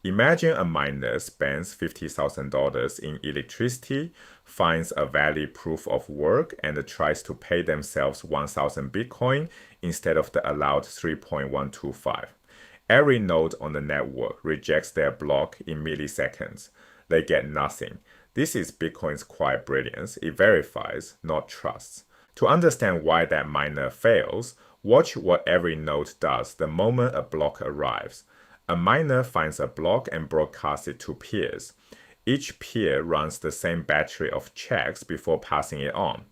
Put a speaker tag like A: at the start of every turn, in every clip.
A: Imagine a miner spends $50,000 in electricity, finds a valid proof of work, and tries to pay themselves 1,000 Bitcoin instead of the allowed 3.125. Every node on the network rejects their block in milliseconds. They get nothing. This is Bitcoin's quiet brilliance. It verifies, not trusts. To understand why that miner fails, watch what every node does the moment a block arrives. A miner finds a block and broadcasts it to peers. Each peer runs the same battery of checks before passing it on.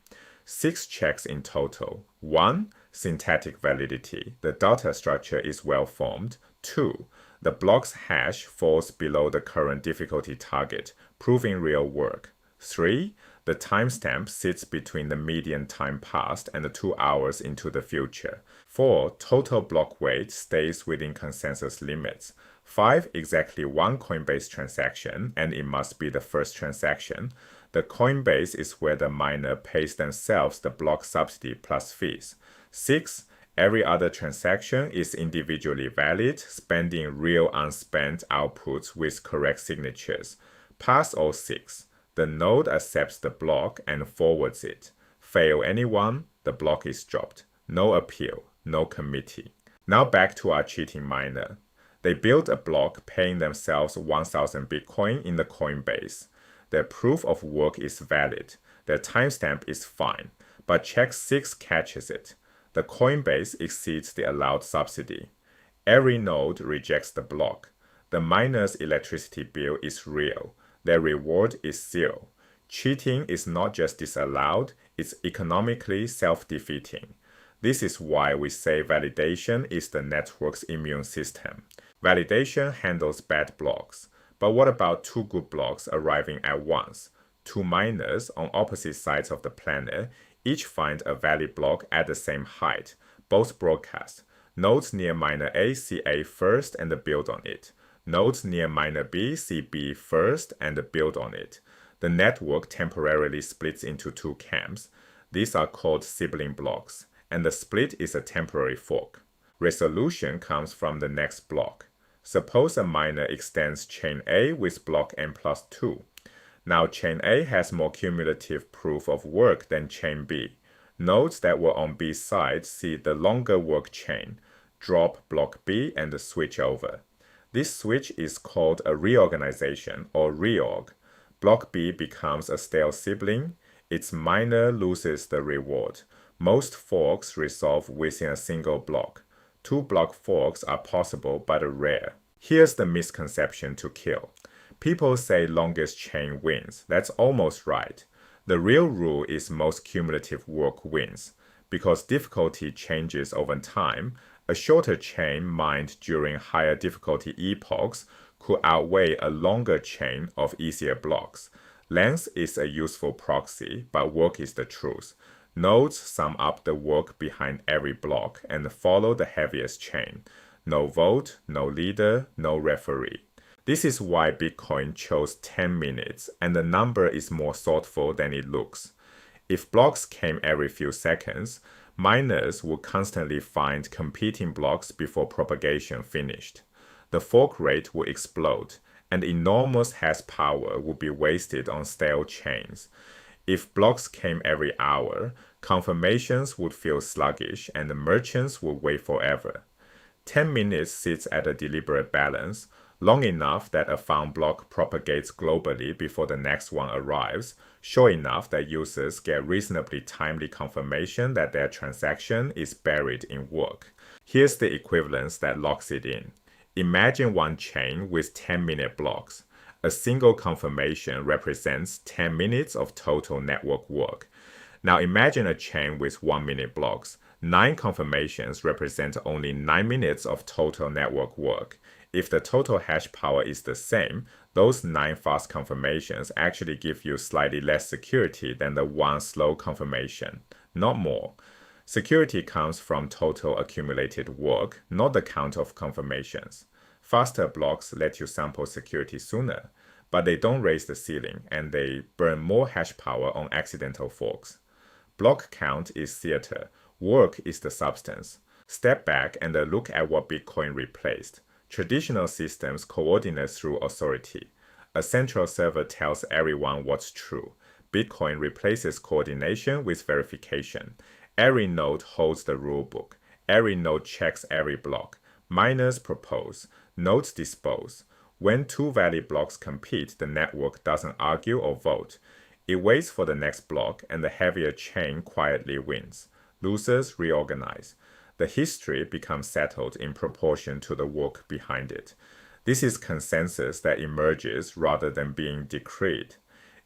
A: 6 checks in total. 1. Syntactic validity. The data structure is well formed. 2. The block's hash falls below the current difficulty target, proving real work. 3. The timestamp sits between the median time passed and the 2 hours into the future. 4. Total block weight stays within consensus limits. 5. Exactly 1 Coinbase transaction, and it must be the first transaction. The Coinbase is where the miner pays themselves the block subsidy plus fees. 6. Every other transaction is individually valid, spending real unspent outputs with correct signatures. Pass all 6. The node accepts the block and forwards it. Fail anyone, the block is dropped. No appeal, no committee. Now back to our cheating miner. They built a block paying themselves 1,000 Bitcoin in the Coinbase. Their proof of work is valid. Their timestamp is fine, but check 6 catches it. The Coinbase exceeds the allowed subsidy. Every node rejects the block. The miner's electricity bill is real. Their reward is 0. Cheating is not just disallowed, it's economically self-defeating. This is why we say validation is the network's immune system. Validation handles bad blocks. But what about 2 good blocks arriving at once? 2 miners on opposite sides of the planet each find a valid block at the same height, both broadcast. Nodes near miner A see A first and build on it. Nodes near miner B see B first and build on it. The network temporarily splits into 2 camps. These are called sibling blocks, and the split is a temporary fork. Resolution comes from the next block. Suppose a miner extends chain A with block n plus 2. Now chain A has more cumulative proof of work than chain B. Nodes that were on B's side see the longer work chain, drop block B and switch over. This switch is called a reorganization or reorg. Block B becomes a stale sibling. Its miner loses the reward. Most forks resolve within a single block. 2 block forks are possible but rare. Here's the misconception to kill. People say longest chain wins. That's almost right. The real rule is most cumulative work wins. Because difficulty changes over time, a shorter chain mined during higher difficulty epochs could outweigh a longer chain of easier blocks. Length is a useful proxy, but work is the truth. Nodes sum up the work behind every block and follow the heaviest chain. No vote, no leader, no referee. This is why Bitcoin chose 10 minutes, and the number is more thoughtful than it looks. If blocks came every few seconds, miners would constantly find competing blocks before propagation finished. The fork rate would explode, and enormous hash power would be wasted on stale chains. If blocks came every hour, confirmations would feel sluggish and the merchants would wait forever. 10 minutes sits at a deliberate balance, long enough that a found block propagates globally before the next one arrives, short enough that users get reasonably timely confirmation that their transaction is buried in work. Here's the equivalence that locks it in. Imagine one chain with 10-minute blocks. A single confirmation represents 10 minutes of total network work. Now imagine a chain with 1-minute blocks. 9 confirmations represent only 9 minutes of total network work. If the total hash power is the same, those 9 fast confirmations actually give you slightly less security than the 1 slow confirmation, not more. Security comes from total accumulated work, not the count of confirmations. Faster blocks let you sample security sooner, but they don't raise the ceiling and they burn more hash power on accidental forks. Block count is theater, work is the substance. Step back and look at what Bitcoin replaced. Traditional systems coordinate through authority. A central server tells everyone what's true. Bitcoin replaces coordination with verification. Every node holds the rulebook. Every node checks every block. Miners propose. Nodes dispose. When two valid blocks compete, the network doesn't argue or vote. It waits for the next block, and the heavier chain quietly wins. Losers reorganize. The history becomes settled in proportion to the work behind it. This is consensus that emerges rather than being decreed.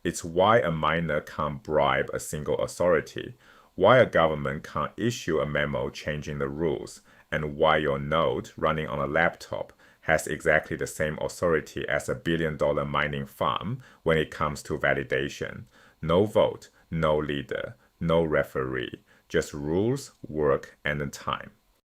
A: It's why a miner can't bribe a single authority, why a government can't issue a memo changing the rules, and why your node running on a laptop has exactly the same authority as a billion-dollar mining farm when it comes to validation. No vote, no leader, no referee, just rules, work, and time.